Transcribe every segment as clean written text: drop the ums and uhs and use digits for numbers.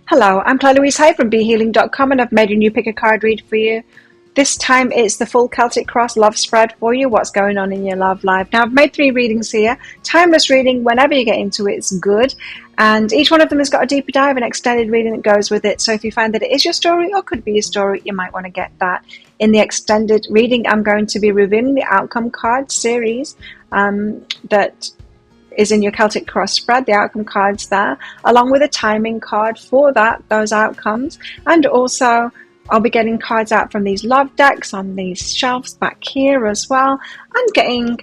Hello, I'm Claire Louise Hay from BeHealing.com, and I've made a new pick a card read for you. This time it's the full Celtic Cross love spread for you, what's going on in your love life. Now I've made 3 readings here. Timeless reading, whenever you get into it, it's good. And each one of them has got a deeper dive and extended reading that goes with it. So if you find that it is your story or could be your story, you might want to get that. In the extended reading, I'm going to be revealing the outcome card series that is in your Celtic Cross spread, the outcome cards there, along with a timing card for those outcomes. And also I'll be getting cards out from these love decks on these shelves back here as well, and getting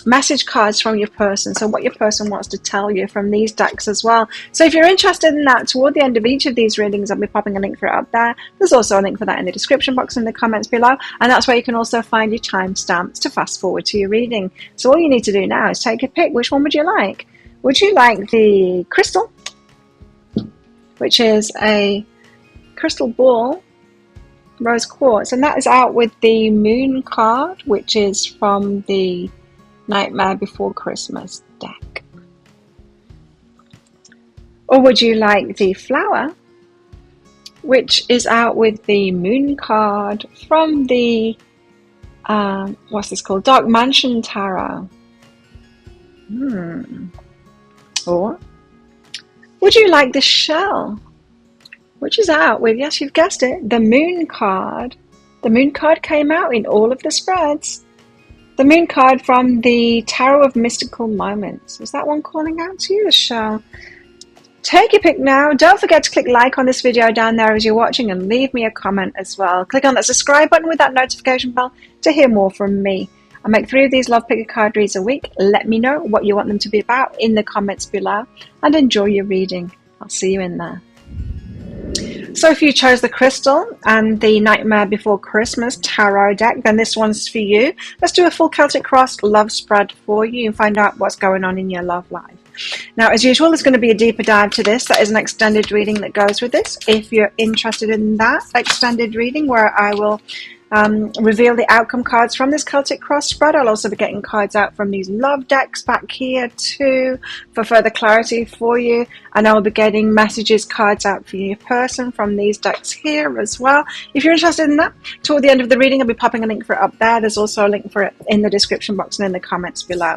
message cards from your person, so what your person wants to tell you from these decks as well. So if you're interested in that, toward the end of each of these readings I'll be popping a link for it up there. There's also a link for that in the description box in the comments below, and that's where you can also find your timestamps to fast forward to your reading. So all you need to do now is take a pick. Which one would you like? Would you like the crystal, which is a crystal ball, rose quartz, and that is out with the moon card, which is from the Nightmare Before Christmas deck? Or would you like the flower, which is out with the moon card from the what's this called, Dark Mansion Tarot? Or would you like the shell, which is out with, yes, you've guessed it, the moon card? The moon card came out in all of the spreads. The moon card from the Tarot of Mystical Moments. Is that one calling out to you, the shell? Take your pick now. Don't forget to click like on this video down there as you're watching, and leave me a comment as well. Click on that subscribe button with that notification bell to hear more from me. I make 3 of these love pick a card reads a week. Let me know what you want them to be about in the comments below, and enjoy your reading. I'll see you in there. So if you chose the crystal and the Nightmare Before Christmas tarot deck, then this one's for you. Let's do a full Celtic Cross love spread for you and find out what's going on in your love life. Now, as usual, there's going to be a deeper dive to this. That is an extended reading that goes with this. If you're interested in that extended reading, where I will reveal the outcome cards from this Celtic Cross spread, I'll also be getting cards out from these love decks back here too for further clarity for you, and I'll be getting messages cards out for your person from these decks here as well. If you're interested in that, toward the end of the reading I'll be popping a link for it up there. There's also a link for it in the description box and in the comments below.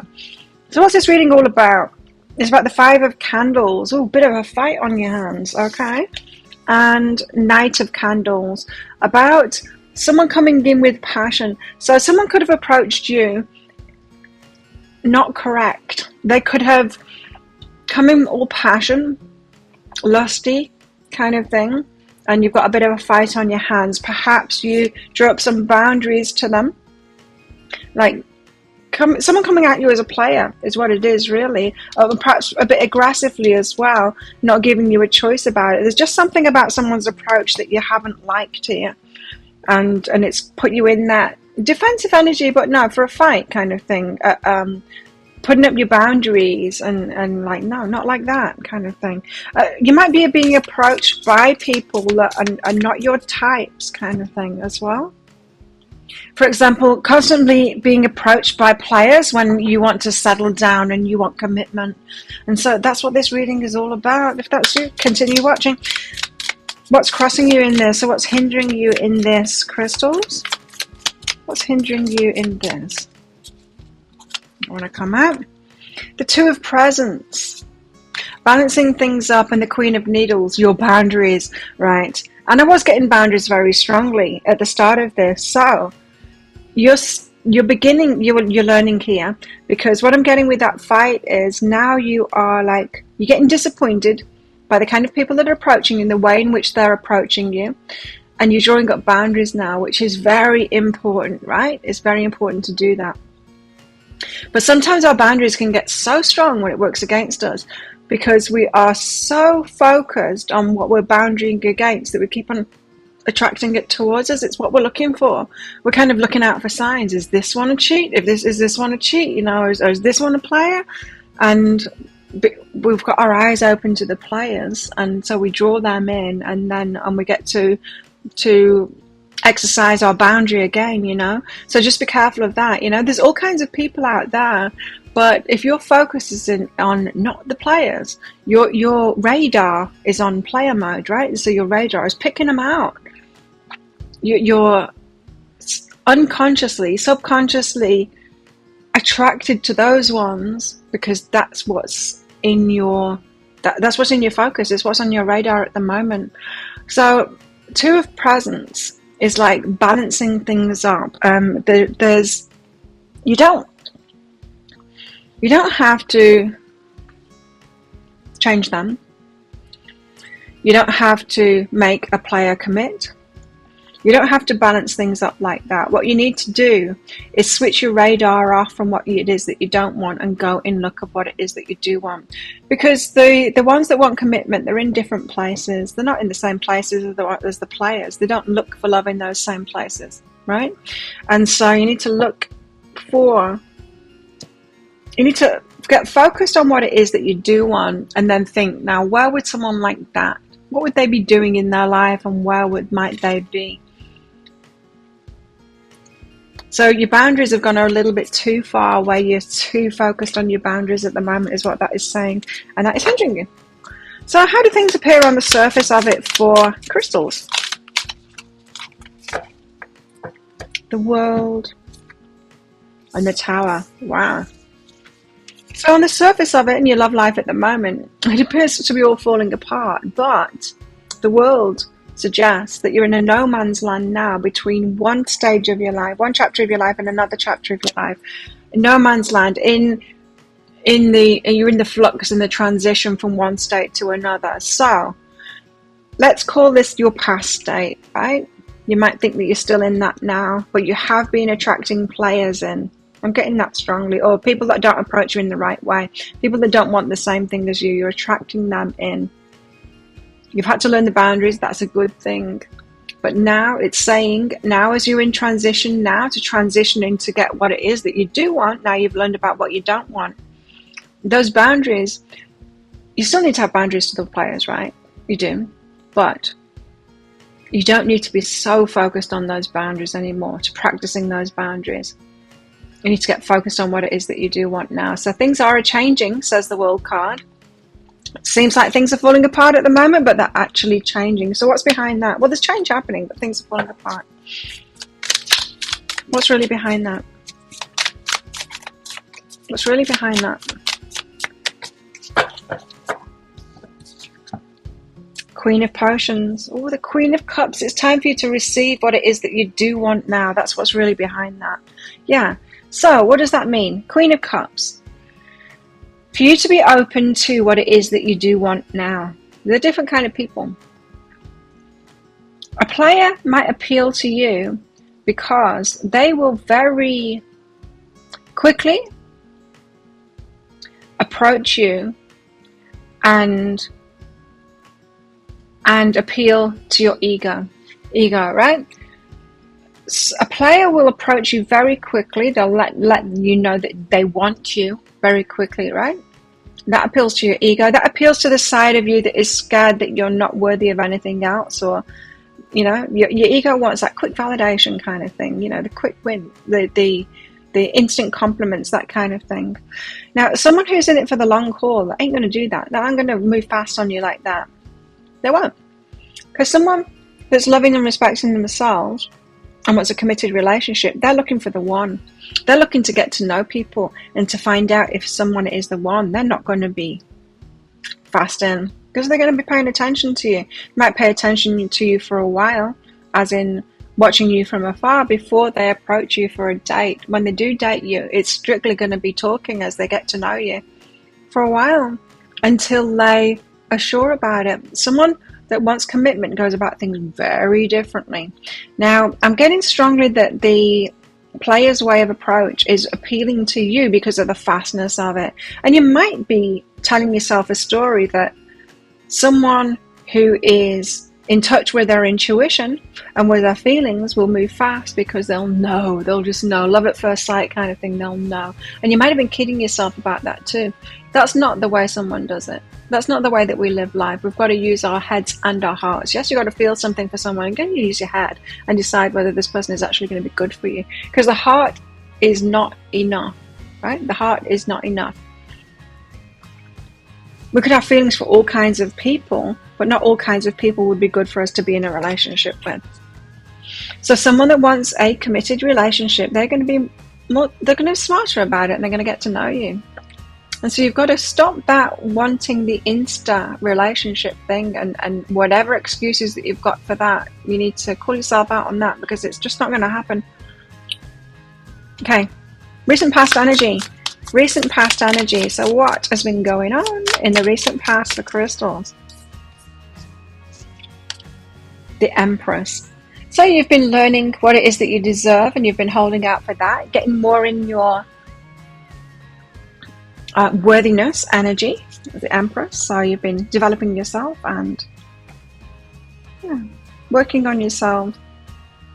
So what's this reading all about? It's about the 5 of Candles. Oh, bit of a fight on your hands, okay? And Knight of Candles, about someone coming in with passion. So someone could have approached you not correct. They could have come in all passion, lusty kind of thing, and you've got a bit of a fight on your hands. Perhaps you drew up some boundaries to them, like someone coming at you as a player is what it is, really. Perhaps a bit aggressively as well, not giving you a choice about it. There's just something about someone's approach that you haven't liked here, and it's put you in that defensive energy, but no, for a fight kind of thing, putting up your boundaries and like, no, not like that kind of thing. You might be being approached by people that are not your types kind of thing as well. For example, constantly being approached by players when you want to settle down and you want commitment. And so that's what this reading is all about. If that's you, continue watching. What's crossing you in this? So what's hindering you in this, crystals? What's hindering you in this? I want to come out. The 2 of Presents. Balancing things up, and the Queen of Needles, your boundaries, right? And I was getting boundaries very strongly at the start of this. So you're beginning, you're learning here, because what I'm getting with that fight is now you're getting disappointed by the kind of people that are approaching you and the way in which they're approaching you, and you're drawing up boundaries now, which is very important, right? It's very important to do that. But sometimes our boundaries can get so strong when it works against us, because we are so focused on what we're boundarying against that we keep on attracting it towards us. It's what we're looking for. We're kind of looking out for signs. Is this one a cheat? Is this one a cheat? You know, or is this one a player? And we've got our eyes open to the players, and so we draw them in, and we get to exercise our boundary again, you know. So just be careful of that, you know. There's all kinds of people out there But if your focus is on not the players, your radar is on player mode, right? So your radar is picking them out. You're unconsciously, subconsciously attracted to those ones because that's what's in your focus. It's what's on your radar at the moment. So Two of Presents is like balancing things up. You don't have to change them. You don't have to make a player commit. You don't have to balance things up like that. What you need to do is switch your radar off from what it is that you don't want and go and look at what it is that you do want. Because the ones that want commitment, they're in different places. They're not in the same places as the players. They don't look for love in those same places, right? And so you need to get focused on what it is that you do want, and then think, now, where would someone like that, what would they be doing in their life, and might they be? So your boundaries have gone a little bit too far, where you're too focused on your boundaries at the moment, is what that is saying, and that is hindering you. So how do things appear on the surface of it for crystals? The World and the Tower. Wow. So on the surface of it, in your love life at the moment, it appears to be all falling apart, but the World suggests that you're in a no man's land now, between one stage of your life, one chapter of your life, and another chapter of your life. No man's land. You're in the flux and the transition from one state to another. So let's call this your past state, right? You might think that you're still in that now, but you have been attracting players in. I'm getting that strongly. Or people that don't approach you in the right way. People that don't want the same thing as you. You're attracting them in. You've had to learn the boundaries. That's a good thing. But now it's saying, now as you're in transition, now to transitioning to get what it is that you do want. Now you've learned about what you don't want. Those boundaries, you still need to have boundaries to the players, right? You do. But you don't need to be so focused on those boundaries anymore, to practicing those boundaries. You need to get focused on what it is that you do want now. So things are changing, says the World card. It seems like things are falling apart at the moment, but they're actually changing. So what's behind that? Well, there's change happening, but things are falling apart. What's really behind that? What's really behind that? Queen of Potions. Oh, the Queen of Cups. It's time for you to receive what it is that you do want now. That's what's really behind that. Yeah. So what does that mean? Queen of Cups. For you to be open to what it is that you do want now. They're different kind of people. A player might appeal to you because they will very quickly approach you and appeal to your ego, right? A player will approach you very quickly. They'll let you know that they want you very quickly, right? That appeals to your ego. That appeals to the side of you that is scared that you're not worthy of anything else, or your ego wants that quick validation kind of thing. The quick win, the instant compliments, that kind of thing. Now, someone who's in it for the long haul ain't going to do that. They aren't going to move fast on you like that. They won't, because someone that's loving and respecting themselves and wants a committed relationship, they're looking for the one. They're looking to get to know people and to find out if someone is the one. They're not going to be fast in, because they're going to be paying attention to you. They might pay attention to you for a while, as in watching you from afar, before they approach you for a date. When they do date you, it's strictly going to be talking as they get to know you for a while, until they are sure about it. Someone that wants commitment goes about things very differently. Now, I'm getting strongly that the player's way of approach is appealing to you because of the fastness of it. And you might be telling yourself a story that someone who is in touch with their intuition and with their feelings will move fast, because they'll just know, love at first sight kind of thing, they'll know. And you might have been kidding yourself about that too. That's not the way someone does it. That's not the way that we live life. We've got to use our heads and our hearts. Yes, you've got to feel something for someone, and then you use your head and decide whether this person is actually going to be good for you. Because the heart is not enough. right? The heart is not enough. We could have feelings for all kinds of people, but not all kinds of people would be good for us to be in a relationship with. So someone that wants a committed relationship, they're going to be smarter about it, and they're going to get to know you. And so you've got to stop that wanting the Insta relationship thing, and whatever excuses that you've got for that, you need to call yourself out on that, because it's just not going to happen. Okay, recent past energy. So what has been going on in the recent past for crystals? The Empress. So you've been learning what it is that you deserve, and you've been holding out for that, getting more in your worthiness energy, the Empress. So you've been developing yourself and working on yourself,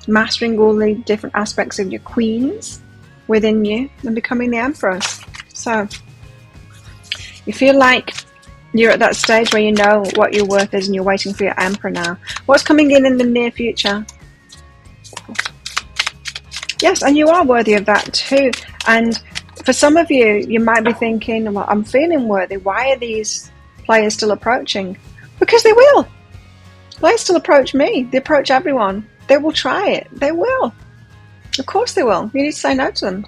mastering all the different aspects of your queens within you, and becoming the Empress. So you feel like you're at that stage where you know what your worth is, and you're waiting for your Emperor now. What's coming in the near future? Yes, and you are worthy of that too. And for some of you, you might be thinking, well, I'm feeling worthy. Why are these players still approaching? Because they will. Players still approach me. They approach everyone. They will try it. They will. Of course they will. You need to say no to them.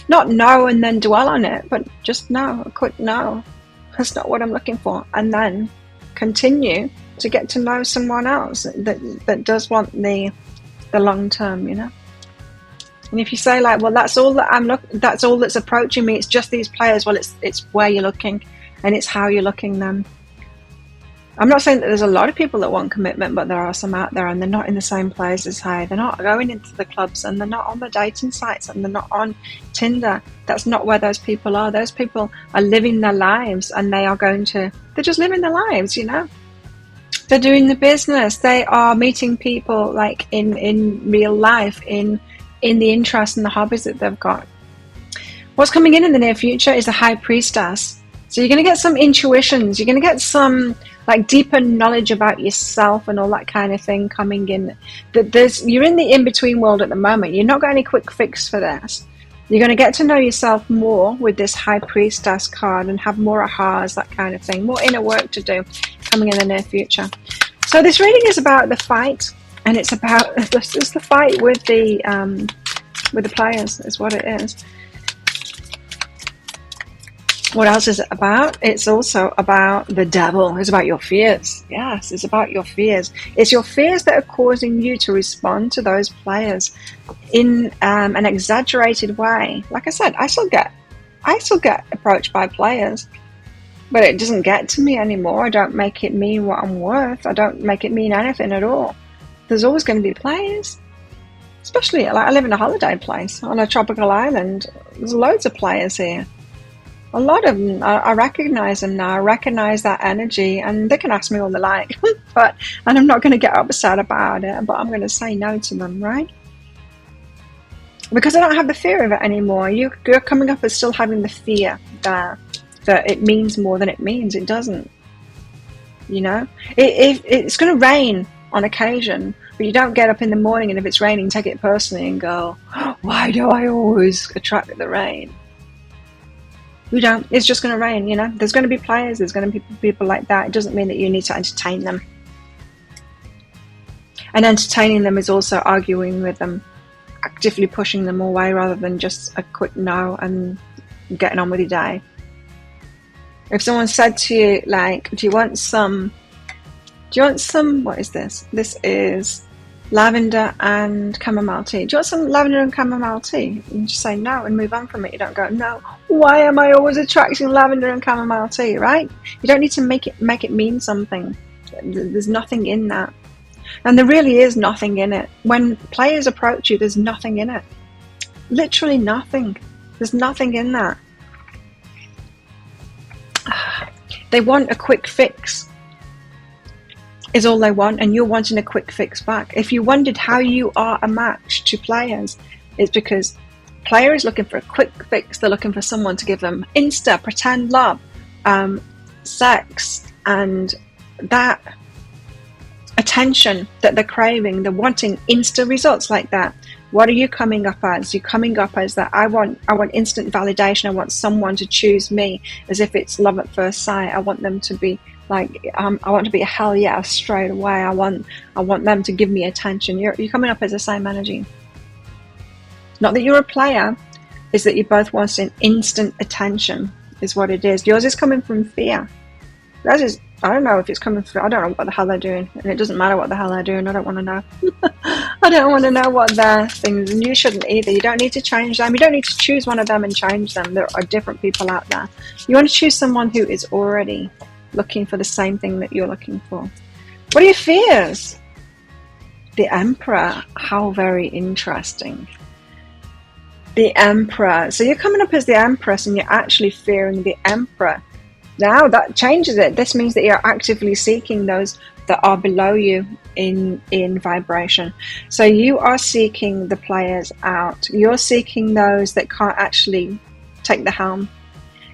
Not no and then dwell on it, but just no, a quick no. That's not what I'm looking for. And then continue to get to know someone else that does want the long term, you know. And if you say like, well, that's all that that's all that's approaching me, it's just these players. Well, it's where you're looking, and it's how you're looking then. I'm not saying that there's a lot of people that want commitment, but there are some out there, and they're not in the same place as Hey. They're not going into the clubs, and they're not on the dating sites, and they're not on Tinder. That's not where those people are. Those people are living their lives, and they're just living their lives, you know. They're doing the business. They are meeting people like in real life, in the interests and the hobbies that they've got. What's coming in the near future is the High Priestess. So you're going to get some intuitions. You're going to get some like deeper knowledge about yourself and all that kind of thing coming in. You're in the in-between world at the moment. You're not got any quick fix for this. You're going to get to know yourself more with this High Priestess card and have more ahas, that kind of thing. More inner work to do coming in the near future. So this reading is about the fight, and it's the fight with the players is what it is. What else is it about? It's also about the devil. It's about your fears. Yes, it's about your fears. It's your fears that are causing you to respond to those players in an exaggerated way. Like I said, I still get approached by players, but it doesn't get to me anymore. I don't make it mean what I'm worth. I don't make it mean anything at all. There's always going to be players. Especially, like, I live in a holiday place on a tropical island. There's loads of players here. A lot of them, I recognize them now. I recognize that energy, and they can ask me all they like, and I'm not going to get upset about it, but I'm going to say no to them, right? Because I don't have the fear of it anymore. You're coming up as still having the fear there, that it means more than it means. It doesn't, you know? It's going to rain on occasion, but you don't get up in the morning, and if it's raining, take it personally and go, why do I always attract the rain? You don't. It's just going to rain, you know. There's going to be players. There's going to be people like that. It doesn't mean that you need to entertain them. And entertaining them is also arguing with them, actively pushing them away rather than just a quick no and getting on with your day. If someone said to you, like, do you want some, what is this? This is lavender and chamomile tea. Do you want some lavender and chamomile tea? You just say no and move on from it. You don't go, no, why am I always attracting lavender and chamomile tea, right? You don't need to make it mean something. There's nothing in that. And there really is nothing in it. When players approach you, there's nothing in it. Literally nothing. There's nothing in that. They want a quick fix. Is all they want, and you're wanting a quick fix back. If you wondered how you are a match to players, it's because player is looking for a quick fix. They're looking for someone to give them pretend love, sex, and that attention that they're craving. They're wanting insta results like that. What are you coming up as? You're coming up as that I want instant validation. I want someone to choose me as if it's love at first sight. I want them to be like, I want to be a hell yeah straight away. I want them to give me attention. You're coming up as the same energy. Not that you're a player, is that you both want an instant attention is what it is. Yours is coming from fear. That is, I don't know if it's coming from, I don't know what the hell they're doing. And it doesn't matter what the hell they're doing. I don't want to know. I don't want to know what their things, and you shouldn't either. You don't need to change them. You don't need to choose one of them and change them. There are different people out there. You want to choose someone who is already looking for the same thing that you're looking for. What are your fears? The Emperor. How very interesting. The Emperor. So you're coming up as the Empress and you're actually fearing the Emperor. Now that changes it. This means that you're actively seeking those that are below you in vibration. So you are seeking the players out. You're seeking those that can't actually take the helm.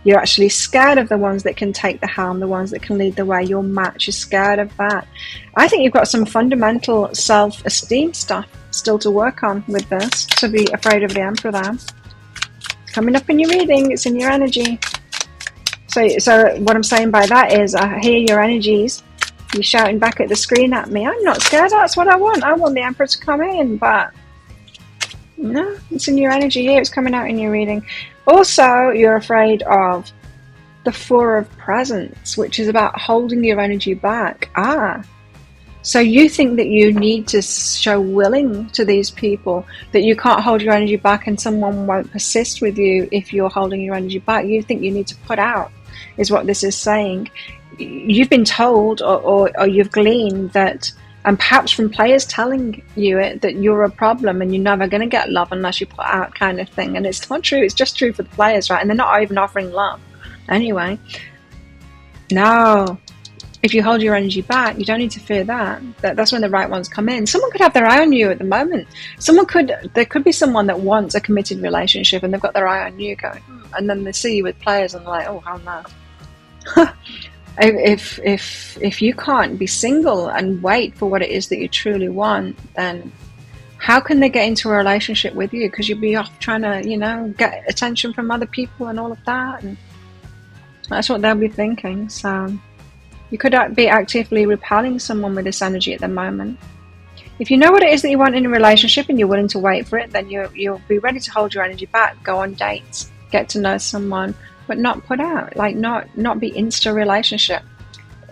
You're actually scared of the ones that can take the helm, the ones that can lead the way. Your match is scared of that. I think you've got some fundamental self-esteem stuff still to work on with this, to be afraid of the Emperor there. Coming up in your reading, it's in your energy. So what I'm saying by that is, I hear your energies. You're shouting back at the screen at me. I'm not scared. That's what I want. I want the Emperor to come in, but no, it's in your energy here. It's coming out in your reading. Also, you're afraid of the Four of Presents, which is about holding your energy back. So you think that you need to show willing to these people, that you can't hold your energy back and someone won't persist with you if you're holding your energy back. You think you need to put out, is what this is saying. You've been told or you've gleaned that, and perhaps from players telling you it, that you're a problem and you're never going to get love unless you put out, kind of thing. And it's not true. It's just true for the players, right? And they're not even offering love anyway. No. If you hold your energy back, you don't need to fear that. That's when the right ones come in. Someone could have their eye on you at the moment. There could be someone that wants a committed relationship and they've got their eye on you going, and then they see you with players and they're like, oh, hell no. If you can't be single and wait for what it is that you truly want, then how can they get into a relationship with you? Because you'll be off trying to, get attention from other people and all of that. And that's what they'll be thinking. So you could be actively repelling someone with this energy at the moment. If you know what it is that you want in a relationship and you're willing to wait for it, then you'll be ready to hold your energy back, go on dates, get to know someone, but not put out, like not be insta relationship.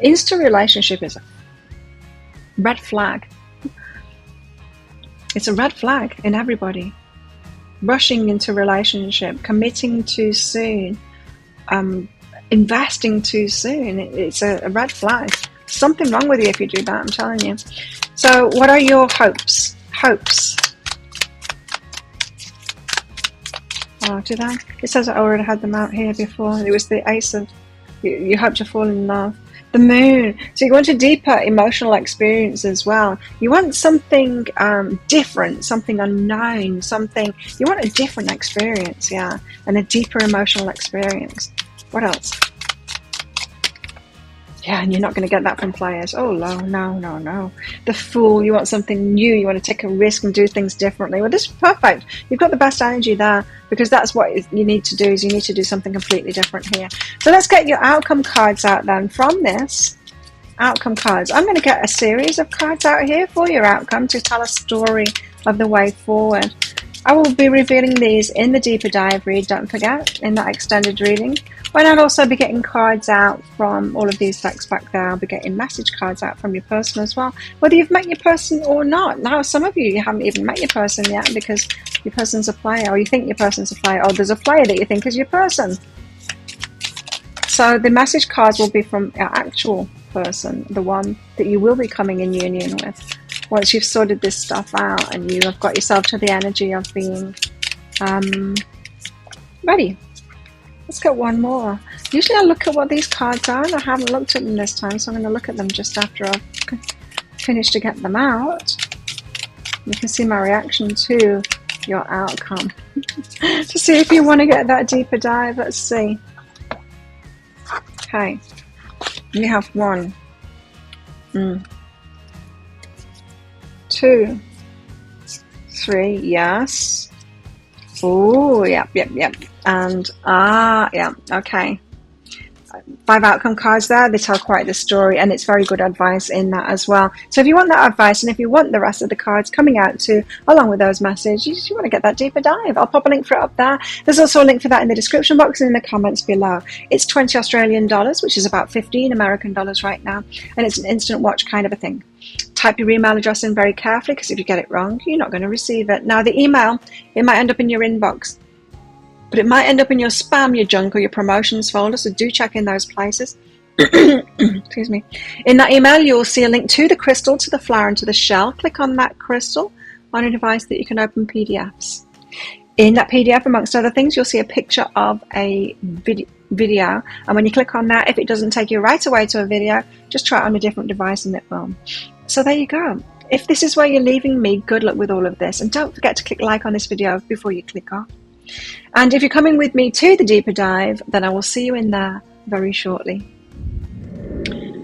Insta relationship is a red flag. It's a red flag in everybody. Rushing into relationship, committing too soon, investing too soon, it's a red flag. Something wrong with you if you do that, I'm telling you. So what are your hopes? Oh, did I? It says I already had them out here before. It was the Ace of, you hope to fall in love. The Moon. So you want a deeper emotional experience as well. You want something different, something unknown, you want a different experience, yeah, and a deeper emotional experience. What else? Yeah, and you're not going to get that from players. Oh, no. The Fool, you want something new. You want to take a risk and do things differently. Well, this is perfect. You've got the best energy there, because that's what you need to do, is you need to do something completely different here. So let's get your outcome cards out then. From this, outcome cards. I'm going to get a series of cards out here for your outcome to tell a story of the way forward. I will be revealing these in the deeper dive read, don't forget, in that extended reading. When I'll also be getting cards out from all of these decks back there. I'll be getting message cards out from your person as well, whether you've met your person or not. Now, some of you haven't even met your person yet because your person's a player, or you think your person's a player, or there's a player that you think is your person. So the message cards will be from your actual person, the one that you will be coming in union with. Once you've sorted this stuff out and you have got yourself to the energy of being ready. Let's get one more. Usually I look at what these cards are, and I haven't looked at them this time, so I'm going to look at them just after I've finished to get them out. You can see my reaction to your outcome. To see if you want to get that deeper dive. Let's see. Okay. We have 1, 2, 3, yes. Oh, yep. And, yeah, okay. 5 outcome cards there. They tell quite the story, and it's very good advice in that as well. So if you want that advice, and if you want the rest of the cards coming out too, along with those messages, you want to get that deeper dive, I'll pop a link for it up there. There's also a link for that in the description box and in the comments below. It's 20 Australian dollars, which is about 15 American dollars right now, and it's an instant watch kind of a thing. Type your email address in very carefully, because if you get it wrong, you're not going to receive it. Now, the email, it might end up in your inbox, but it might end up in your spam, your junk, or your promotions folder, so do check in those places. Excuse me. In that email, you'll see a link to the crystal, to the flower, and to the shell. Click on that crystal on a device that you can open PDFs. In that PDF, amongst other things, you'll see a picture of a video, and when you click on that, if it doesn't take you right away to a video, just try it on a different device and it will. So there you go. If this is where you're leaving me, good luck with all of this, and don't forget to click like on this video before you click off. And if you're coming with me to the deeper dive, then I will see you in there very shortly.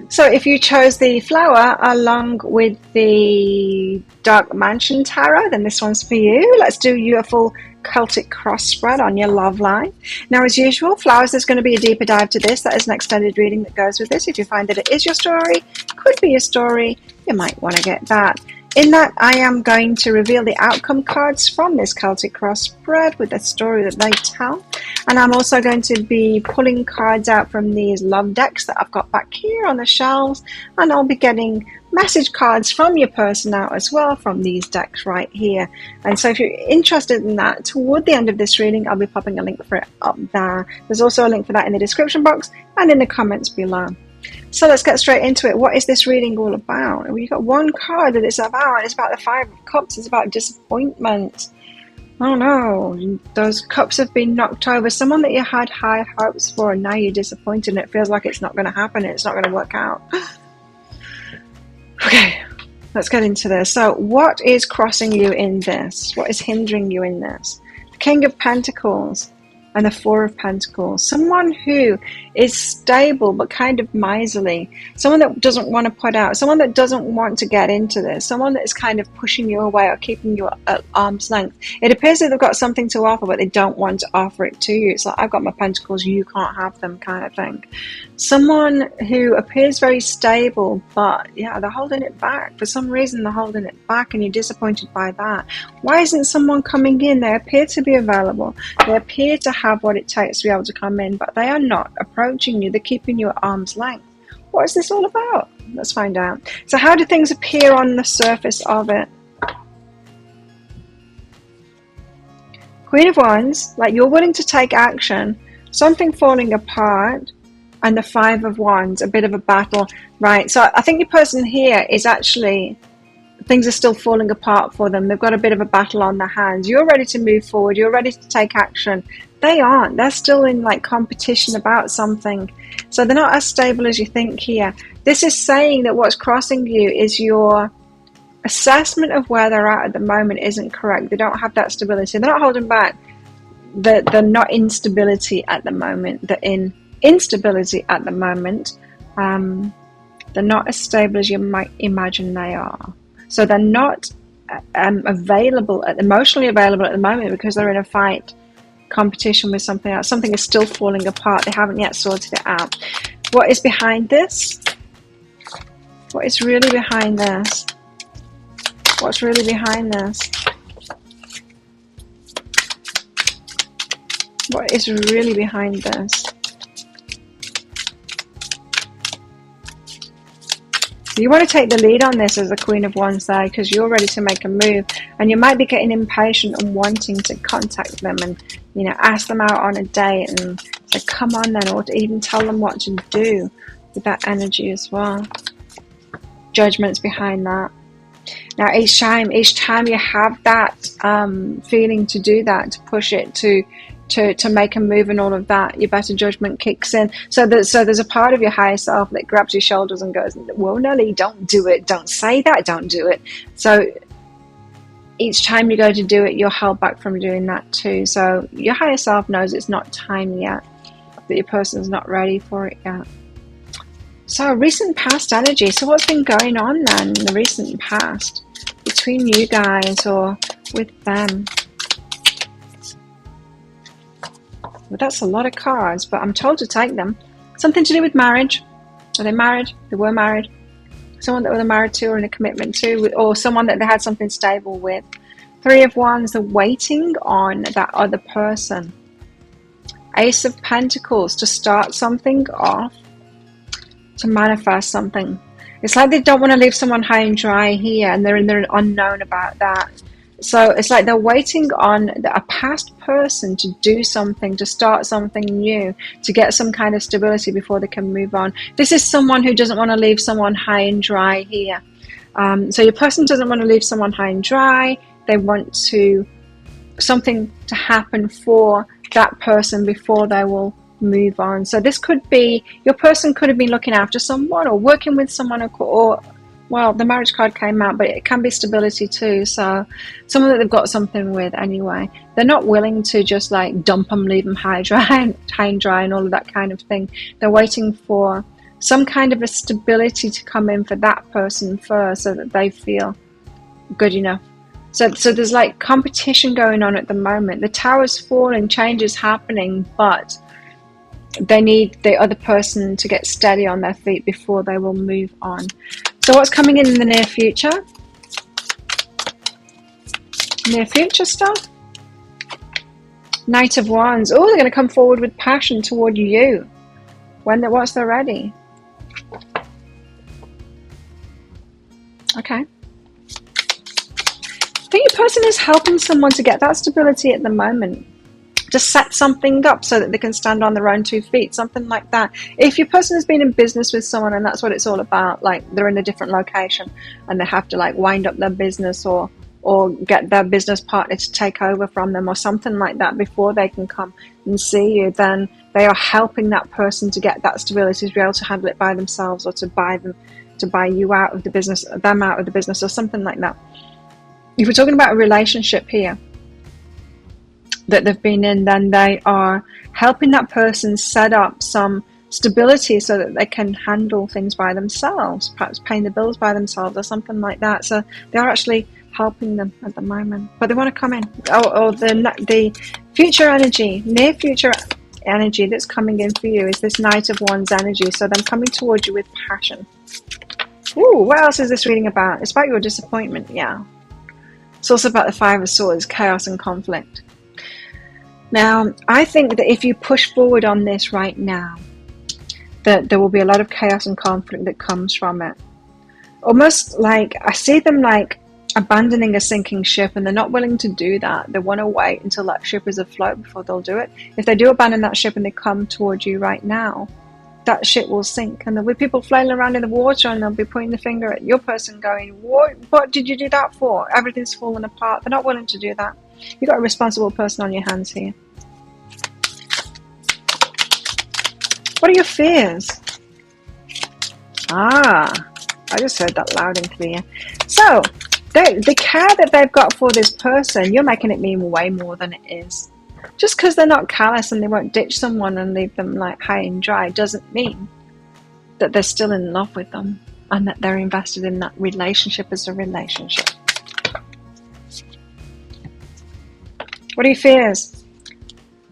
So if you chose the flower along with the Dark Mansion Tarot, then this one's for you. Let's do you a full Celtic cross spread on your love line. Now, as usual, flowers, there's going to be a deeper dive to this. That is an extended reading that goes with this. If you find that it is your story, could be your story, you might want to get that. In that, I am going to reveal the outcome cards from this Celtic cross spread with the story that they tell. And I'm also going to be pulling cards out from these love decks that I've got back here on the shelves. And I'll be getting message cards from your person out as well from these decks right here. And so if you're interested in that, toward the end of this reading, I'll be popping a link for it up there. There's also a link for that in the description box and in the comments below. So let's get straight into it. What is this reading all about? We've got one card that it's about, and it's about the 5 of Cups. It's about disappointment. Oh no, those cups have been knocked over. Someone that you had high hopes for, and now you're disappointed, and it feels like it's not going to happen, and it's not going to work out. Okay, let's get into this. So what is crossing you in this? What is hindering you in this? The King of Pentacles and the 4 of Pentacles. Someone who is stable but kind of miserly. Someone that doesn't want to put out. Someone that doesn't want to get into this. Someone that is kind of pushing you away or keeping you at arm's length. It appears that they've got something to offer, but they don't want to offer it to you. It's like, I've got my pentacles, you can't have them kind of thing. Someone who appears very stable, but yeah, they're holding it back. For some reason, they're holding it back, and you're disappointed by that. Why isn't someone coming in? They appear to be available. They appear to have what it takes to be able to come in, but they are not approaching you. They're keeping you at arm's length. What is this all about? Let's find out. So how do things appear on the surface of it? Queen of Wands, like you're willing to take action, something falling apart, and the 5 of Wands, a bit of a battle, right? So I think your person here is actually, things are still falling apart for them. They've got a bit of a battle on their hands. You're ready to move forward. You're ready to take action. They aren't. They're still in like competition about something. So they're not as stable as you think here. This is saying that what's crossing you is your assessment of where they're at the moment isn't correct. They don't have that stability. They're not holding back. They're not in stability at the moment. They're in instability at the moment. They're not as stable as you might imagine they are. So they're not available, emotionally available at the moment, because they're in a fight, competition with something else. Something is still falling apart. They haven't yet sorted it out. What is behind this? What is really behind this? What's really behind this? What is really behind this? You want to take the lead on this as the Queen of Wands there, because you're ready to make a move, and you might be getting impatient and wanting to contact them and, you know, ask them out on a date and say, come on then, or to even tell them what to do with that energy as well. Judgment's behind that. Now each time you have that feeling to do that, to push it, to make a move and all of that, your better judgment kicks in. So there's a part of your higher self that grabs your shoulders and goes, whoa, Nelly, don't do it. Don't say that. Don't do it. So each time you go to do it, you're held back from doing that too. So your higher self knows it's not time yet, that your person's not ready for it yet. So recent past energy. So what's been going on then in the recent past between you guys, or with them. Well, that's a lot of cards, but I'm told to take them. Something to do with marriage. Are they married? They were married. Someone that they were married to or in a commitment to, or someone that they had something stable with. Three of Wands, they're waiting on that other person. Ace of Pentacles, to start something off, to manifest something. It's like they don't want to leave someone high and dry here, and they're in the unknown about that. So it's like they're waiting on a past person to do something, to start something new, to get some kind of stability before they can move on. This is someone who doesn't want to leave someone high and dry here. So your person doesn't want to leave someone high and dry. They want something to happen for that person before they will move on. So this could be, your person could have been looking after someone or working with someone, or well, the marriage card came out, but it can be stability too. So someone that they've got something with anyway. They're not willing to just like dump them, leave them high and dry and all of that kind of thing. They're waiting for some kind of a stability to come in for that person first, so that they feel good enough. So there's like competition going on at the moment. The tower's falling, change is happening, but they need the other person to get steady on their feet before they will move on. So what's coming in the near future? Near future stuff? Knight of Wands. Oh, they're going to come forward with passion toward you once they're ready. Okay. I think your person is helping someone to get that stability at the moment, to set something up so that they can stand on their own 2 feet, something like that. If your person has been in business with someone and that's what it's all about, like they're in a different location and they have to like wind up their business or get their business partner to take over from them or something like that before they can come and see you, then they are helping that person to get that stability, to be able to handle it by themselves, or to buy you out of the business, them out of the business, or something like that. If we're talking about a relationship here that they've been in, then they are helping that person set up some stability so that they can handle things by themselves, perhaps paying the bills by themselves or something like that. So they are actually helping them at the moment, but they want to come in. The future energy, near future energy that's coming in for you is this Knight of Wands energy. So them coming towards you with passion. Ooh, what else is this reading about? It's about your disappointment, yeah. It's also about the Five of Swords, chaos and conflict. Now, I think that if you push forward on this right now, that there will be a lot of chaos and conflict that comes from it. Almost like, I see them like abandoning a sinking ship, and they're not willing to do that. They want to wait until that ship is afloat before they'll do it. If they do abandon that ship and they come towards you right now, that ship will sink, and there'll be people flailing around in the water, and they'll be pointing the finger at your person going, what did you do that for? Everything's falling apart. They're not willing to do that. You've got a responsible person on your hands here. What are your fears? I just heard that loud and clear. So the care that they've got for this person, you're making it mean way more than it is. Just because they're not callous and they won't ditch someone and leave them like high and dry doesn't mean that they're still in love with them and that they're invested in that relationship as a relationship. What are your fears?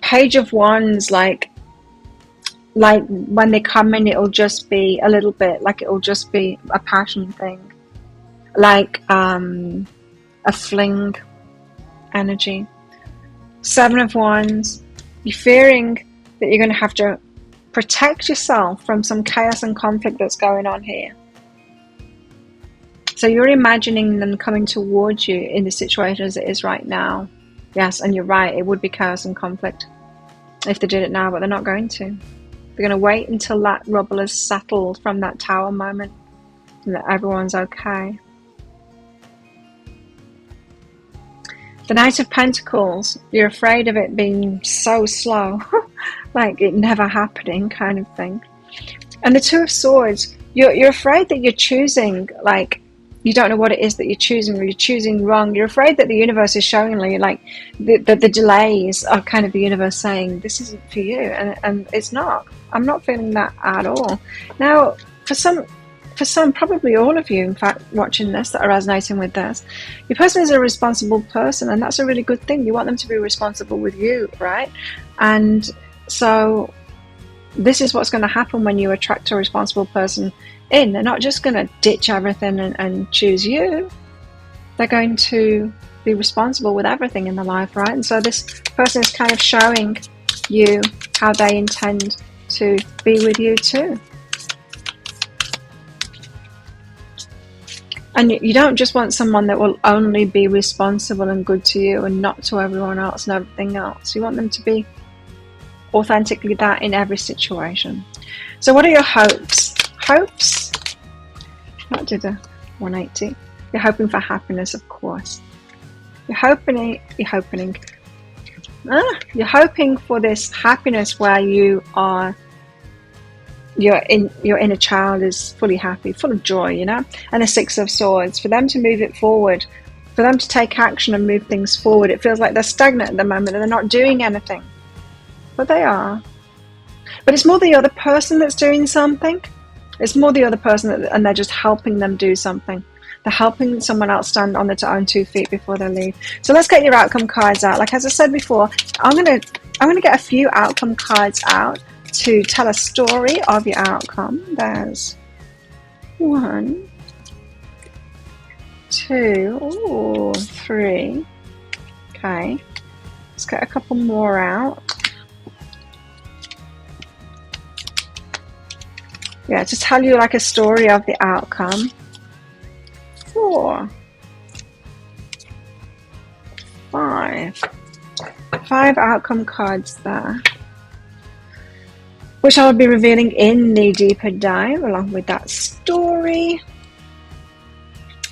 Page of Wands, like when they come in, it'll just be a little bit, like it'll just be a passion thing, like a fling energy. Seven of Wands, you're fearing that you're going to have to protect yourself from some chaos and conflict that's going on here. So you're imagining them coming towards you in the situation as it is right now. Yes, and you're right, it would be chaos and conflict if they did it now, but they're not going to. They're going to wait until that rubble is settled from that tower moment and that everyone's okay. The Knight of Pentacles, you're afraid of it being so slow, like it never happening kind of thing. And the Two of Swords, you're afraid that you're choosing, like, you don't know what it is that you're choosing, or you're choosing wrong. You're afraid that the universe is showing you, like, the delays are kind of the universe saying, this isn't for you, and it's not. I'm not feeling that at all. Now, for some, for some, probably all of you, in fact, watching this that are resonating with this, your person is a responsible person, and that's a really good thing. You want them to be responsible with you, right? And so this is what's going to happen when you attract a responsible person in. They're not just going to ditch everything and choose you. They're going to be responsible with everything in their life, right? And so this person is kind of showing you how they intend to be with you too. And you don't just want someone that will only be responsible and good to you and not to everyone else and everything else. You want them to be authentically that in every situation. So what are your hopes? Hopes? That did a 180. You're hoping for happiness, of course. You're hoping for this happiness where your inner child is fully happy, full of joy, you know, and the Six of Swords, for them to move it forward, for them to take action and move things forward. It feels like they're stagnant at the moment and they're not doing anything, but they are. But it's more the other person that's doing something. It's more the other person and they're just helping them do something. They're helping someone else stand on their own 2 feet before they leave. So let's get your outcome cards out. Like as I said before, I'm gonna get a few outcome cards out to tell a story of your outcome. There's 1, 2, 3. Okay, let's get a couple more out. Yeah, to tell you like a story of the outcome. 4, 5 outcome cards there, which I will be revealing in the deeper dive along with that story.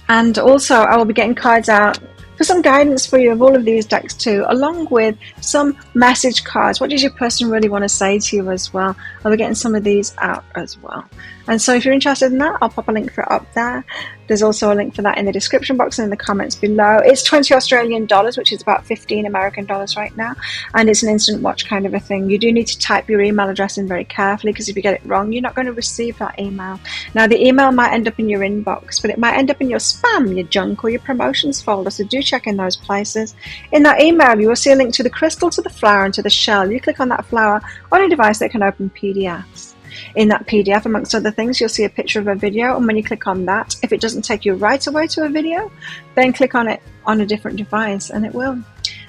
And also I will be getting cards out for some guidance for you of all of these decks too, along with some message cards. What does your person really want to say to you as well? I'll be getting some of these out as well. And so if you're interested in that, I'll pop a link for it up there. There's also a link for that in the description box and in the comments below. It's 20 Australian dollars, which is about 15 American dollars right now. And it's an instant watch kind of a thing. You do need to type your email address in very carefully, because if you get it wrong, you're not going to receive that email. Now, the email might end up in your inbox, but it might end up in your spam, your junk, or your promotions folder. So do check in those places. In that email, you will see a link to the crystal, to the flower, and to the shell. You click on that flower on a device that can open PDFs. In that PDF, amongst other things, you'll see a picture of a video, and when you click on that, if it doesn't take you right away to a video, then click on it on a different device and it will.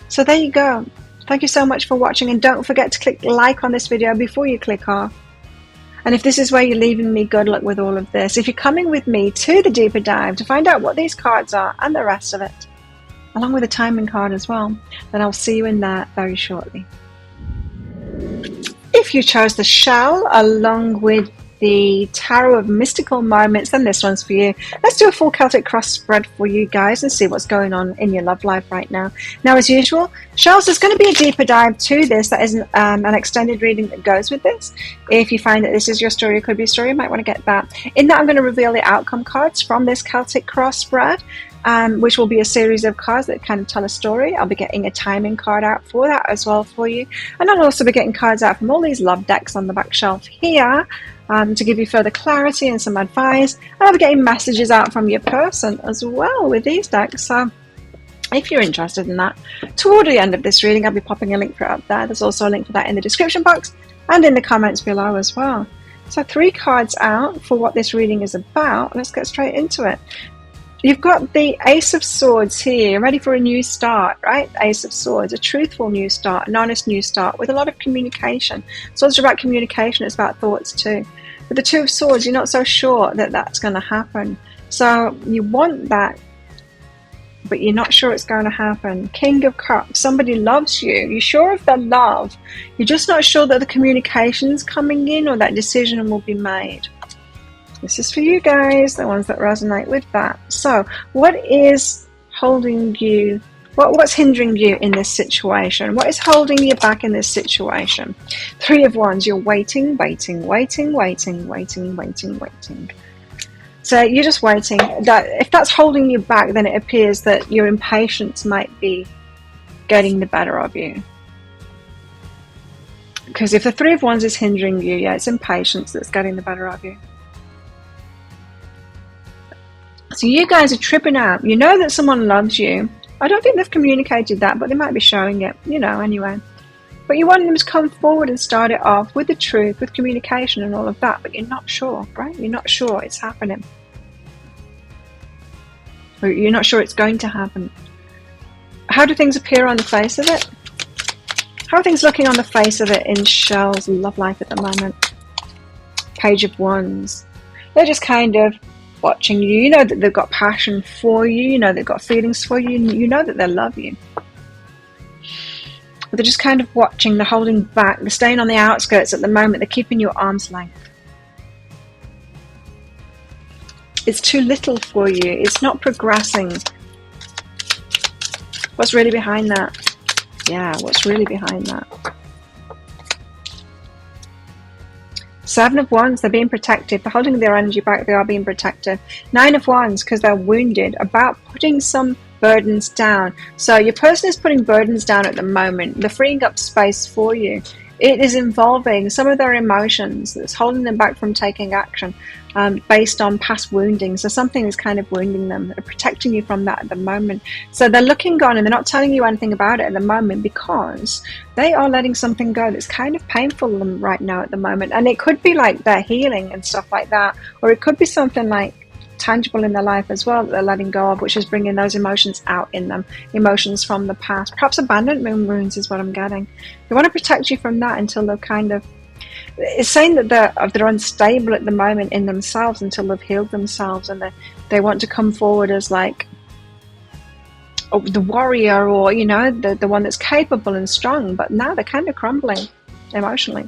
So there you go. Thank you so much for watching, and don't forget to click like on this video before you click off. And if this is where you're leaving me, good luck with all of this. If you're coming with me to the deeper dive to find out what these cards are and the rest of it, along with a timing card as well, then I'll see you in there very shortly. If you chose the shell along with the Tarot of Mystical Moments, then this one's for you. Let's do a full Celtic cross spread for you guys and see what's going on in your love life right now. Now, as usual, shells, there's going to be a deeper dive to this. That isn't an extended reading that goes with this. If you find that this is your story, it could be a story, you might want to get that. In that, I'm going to reveal the outcome cards from this Celtic cross spread, which will be a series of cards that kind of tell a story. I'll be getting a timing card out for that as well for you. And I'll also be getting cards out from all these love decks on the back shelf here to give you further clarity and some advice. And I'll be getting messages out from your person as well with these decks. So if you're interested in that, toward the end of this reading, I'll be popping a link for it up there. There's also a link for that in the description box and in the comments below as well. So 3 cards out for what this reading is about. Let's get straight into it. You've got the Ace of Swords here, ready for a new start, right? Ace of Swords, a truthful new start, an honest new start with a lot of communication. So it's about communication, it's about thoughts too. With the Two of Swords, you're not so sure that that's going to happen. So you want that, but you're not sure it's going to happen. King of Cups, somebody loves you. You're sure of their love. You're just not sure that the communication's coming in or that decision will be made. This is for you guys, the ones that resonate with that. So, what is holding you? What's hindering you in this situation? What is holding you back in this situation? 3 of Wands, you're waiting. So you're just waiting. That if that's holding you back, then it appears that your impatience might be getting the better of you. Because if the 3 of Wands is hindering you, yeah, it's impatience that's getting the better of you. So you guys are tripping out. You know that someone loves you. I don't think they've communicated that, but they might be showing it, anyway. But you want them to come forward and start it off with the truth, with communication and all of that, but you're not sure, right? You're not sure it's happening. Or you're not sure it's going to happen. How do things appear on the face of it? How are things looking on the face of it in Shell's love life at the moment? Page of Wands. They're just kind of watching you. You know that they've got passion for you. You know they've got feelings for you. You know that they love you. But they're just kind of watching. They're holding back. They're staying on the outskirts at the moment. They're keeping you at arm's length. It's too little for you. It's not progressing. What's really behind that? Yeah, what's really behind that? Seven of Wands, they're being protected. They're holding their energy back. They are being protected. Nine of Wands, because they're wounded, about putting some burdens down. So your person is putting burdens down at the moment. They're freeing up space for you. It is involving some of their emotions that's holding them back from taking action based on past wounding. So something is kind of wounding them. They're protecting you from that at the moment. So they're looking on and they're not telling you anything about it at the moment because they are letting something go that's kind of painful to them right now at the moment. And it could be like they're healing and stuff like that. Or it could be something like tangible in their life as well that they're letting go of, which is bringing those emotions out in them, emotions from the past, perhaps abandonment wounds is what I'm getting. They want to protect you from that until they're kind of, it's saying that they're unstable at the moment in themselves until they've healed themselves, and they want to come forward as like the warrior, or the one that's capable and strong, but now they're kind of crumbling emotionally.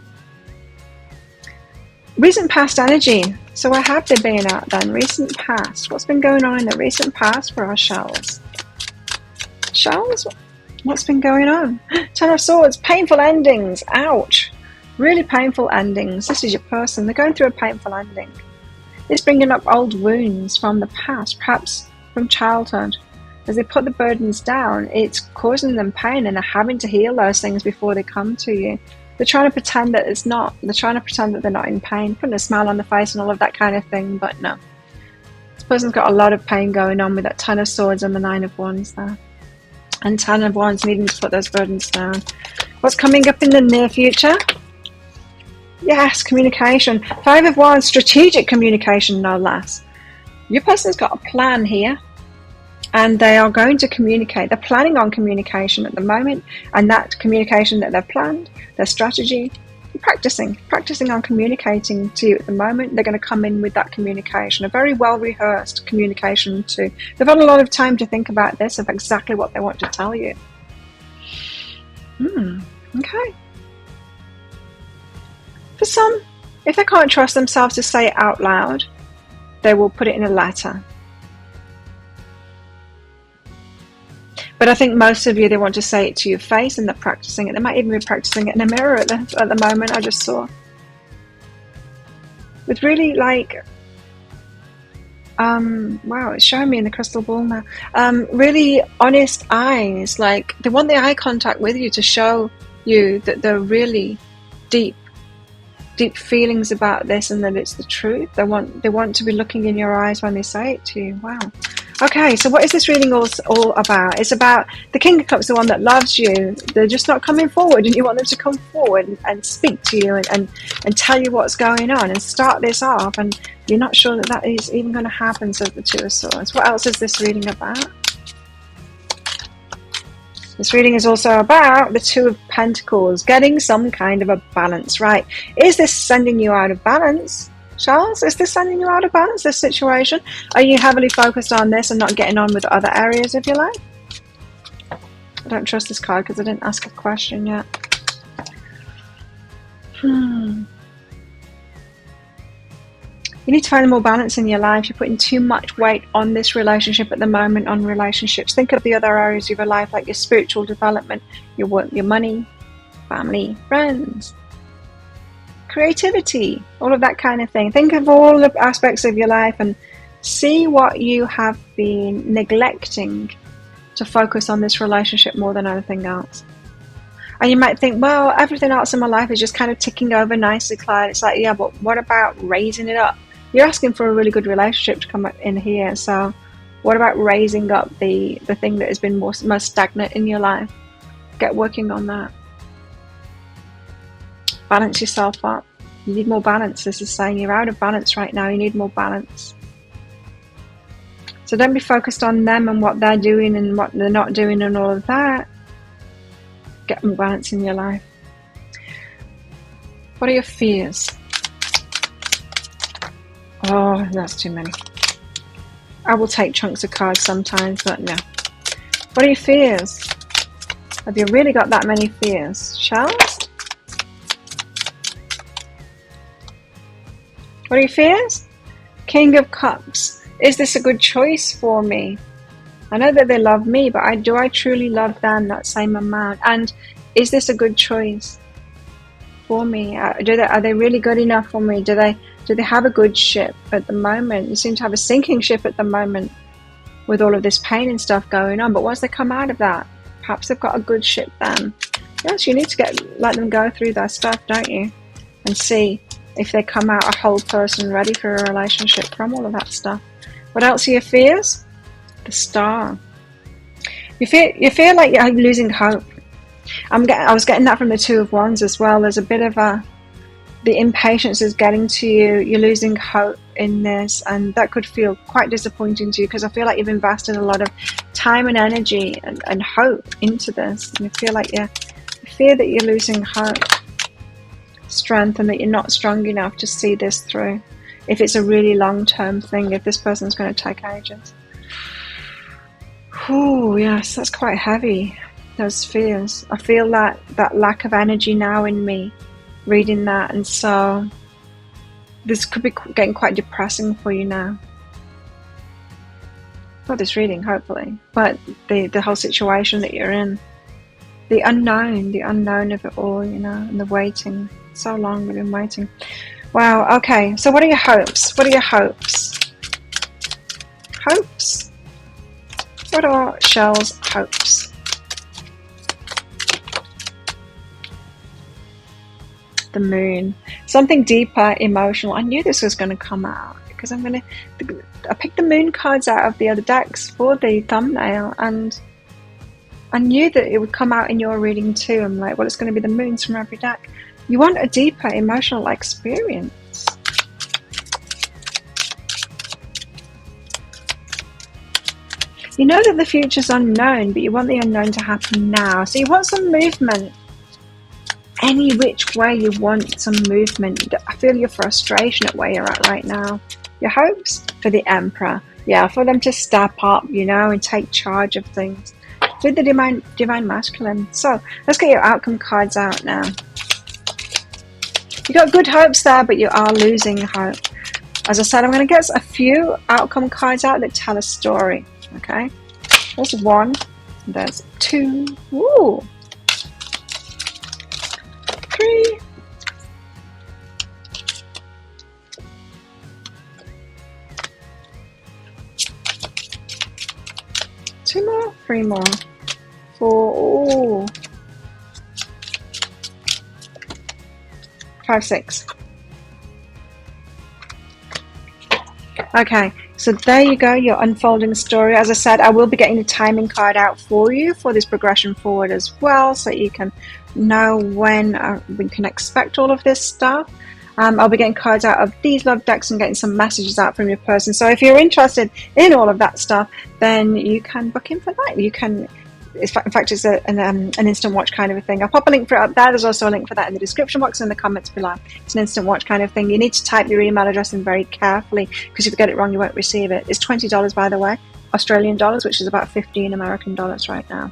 Recent past energy. So where have they been at then? Recent past. What's been going on in the recent past for our Shells? Shells? What's been going on? Ten of Swords. Painful endings. Ouch. Really painful endings. This is your person. They're going through a painful ending. It's bringing up old wounds from the past, perhaps from childhood. As they put the burdens down, it's causing them pain and they're having to heal those things before they come to you. They're trying to pretend that it's not. They're trying to pretend that they're not in pain, putting a smile on the face and all of that kind of thing, but no. This person's got a lot of pain going on with that Ten of Swords and the Nine of Wands there. And Ten of Wands needing to put those burdens down. What's coming up in the near future? Yes, communication. Five of Wands, strategic communication, no less. Your person's got a plan here. And they are going to communicate. They're planning on communication at the moment. And that communication that they've planned, their strategy, practicing on communicating to you at the moment. They're going to come in with that communication, a very well-rehearsed communication too. They've had a lot of time to think about this, of exactly what they want to tell you. Okay. For some, if they can't trust themselves to say it out loud, they will put it in a letter. But I think most of you, they want to say it to your face and they're practicing it. They might even be practicing it in a mirror at the moment, I just saw. With really like, wow, it's showing me in the crystal ball now. Really honest eyes, like they want the eye contact with you to show you that they're really deep feelings about this and that it's the truth. They want to be looking in your eyes when they say it to you. Wow. Okay, so what is this reading all about? It's about the King of Cups, the one that loves you. They're just not coming forward, and you want them to come forward and speak to you and tell you what's going on and start this off, and you're not sure that is even going to happen, says the Two of Swords. What else is this reading about? This reading is also about the Two of Pentacles, getting some kind of a balance, right? Is this sending you out of balance? Charles, is this sending you out of balance, this situation? Are you heavily focused on this and not getting on with other areas of your life? I don't trust this card because I didn't ask a question yet. You need to find more balance in your life. You're putting too much weight on this relationship at the moment, on relationships. Think of the other areas of your life, like your spiritual development, your work, your money, family, friends, creativity, all of that kind of thing. Think of all the aspects of your life and see what you have been neglecting to focus on this relationship more than anything else. And you might think, well, everything else in my life is just kind of ticking over nicely, Clyde. It's like, yeah, but what about raising it up? You're asking for a really good relationship to come in here. So what about raising up the thing that has been most stagnant in your life? Get working on that. Balance yourself up. You need more balance. This is saying you're out of balance right now. You need more balance. So don't be focused on them and what they're doing and what they're not doing and all of that. Get more balance in your life. What are your fears? Oh, that's too many. I will take chunks of cards sometimes, but no. What are your fears? Have you really got that many fears? Shells? What are your fears? King of Cups. Is this a good choice for me? I know that they love me, but do I truly love them that same amount? And is this a good choice for me? Are they really good enough for me? Do they have a good ship at the moment? You seem to have a sinking ship at the moment with all of this pain and stuff going on. But once they come out of that, perhaps they've got a good ship then. Yes, you need to let them go through their stuff, don't you? And see if they come out a whole person ready for a relationship from all of that stuff. What else are your fears? The Star. You feel like you're losing hope. I was getting that from the Two of Wands as well. There's a bit of the impatience is getting to you. You're losing hope in this, and that could feel quite disappointing to you because I feel like you've invested a lot of time and energy and hope into this, and you feel like you fear that you're losing hope, strength, and that you're not strong enough to see this through. If it's a really long-term thing, if this person's going to take ages. Oh yes, that's quite heavy. Those fears. I feel that lack of energy now in me, reading that, and so this could be getting quite depressing for you now. Not this reading, hopefully, but the whole situation that you're in, the unknown of it all, you know, and the waiting. So long we've been waiting. Wow. Okay. So what are your hopes? What are your hopes? Hopes. What are Shell's hopes? The Moon. Something deeper, emotional. I knew this was going to come out because I picked the Moon cards out of the other decks for the thumbnail, and I knew that it would come out in your reading too. I'm like, well, it's going to be the moons from every deck. You want a deeper emotional experience. You know that the future's unknown, but you want the unknown to happen now. So you want some movement. Any which way you want some movement. I feel your frustration at where you're at right now. Your hopes for the Emperor. Yeah, for them to step up, you know, and take charge of things. With the divine masculine. So let's get your outcome cards out now. You got good hopes there, but you are losing hope. As I said, I'm going to get a few outcome cards out that tell a story. Okay, there's one, there's two, woo, three, two more, three more, four, ooh. 5, 6. Okay, so there you go, your unfolding story. As I said, I will be getting the timing card out for you for this progression forward as well, so you can know when we can expect all of this stuff. I'll be getting cards out of these love decks and getting some messages out from your person. So if you're interested in all of that stuff, then you can book in for that. You can, in fact, it's an instant watch kind of a thing. I'll pop a link for it up there. There's also a link for that in the description box and in the comments below. It's an instant watch kind of thing. You need to type your email address in very carefully, because if you get it wrong, you won't receive it. It's $20, by the way, Australian dollars, which is about 15 American dollars right now.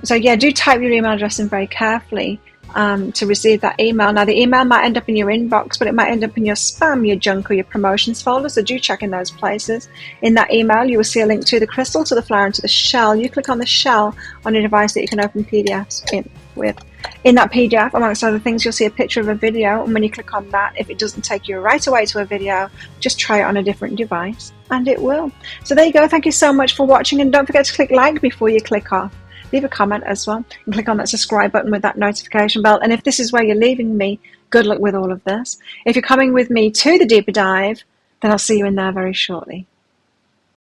So yeah, do type your email address in very carefully to receive that email. Now, the email might end up in your inbox, but it might end up in your spam, your junk, or your promotions folder, so do check in those places. In that email, you will see a link to the crystal, to the flower, and to the shell. You click on the shell on your device that you can open PDFs with. In that PDF, amongst other things, you'll see a picture of a video, and when you click on that, if it doesn't take you right away to a video, just try it on a different device, and it will. So there you go. Thank you so much for watching, and don't forget to click like before you click off. Leave a comment as well, and click on that subscribe button with that notification bell. And if this is where you're leaving me, good luck with all of this. If you're coming with me to the deeper dive, then I'll see you in there very shortly.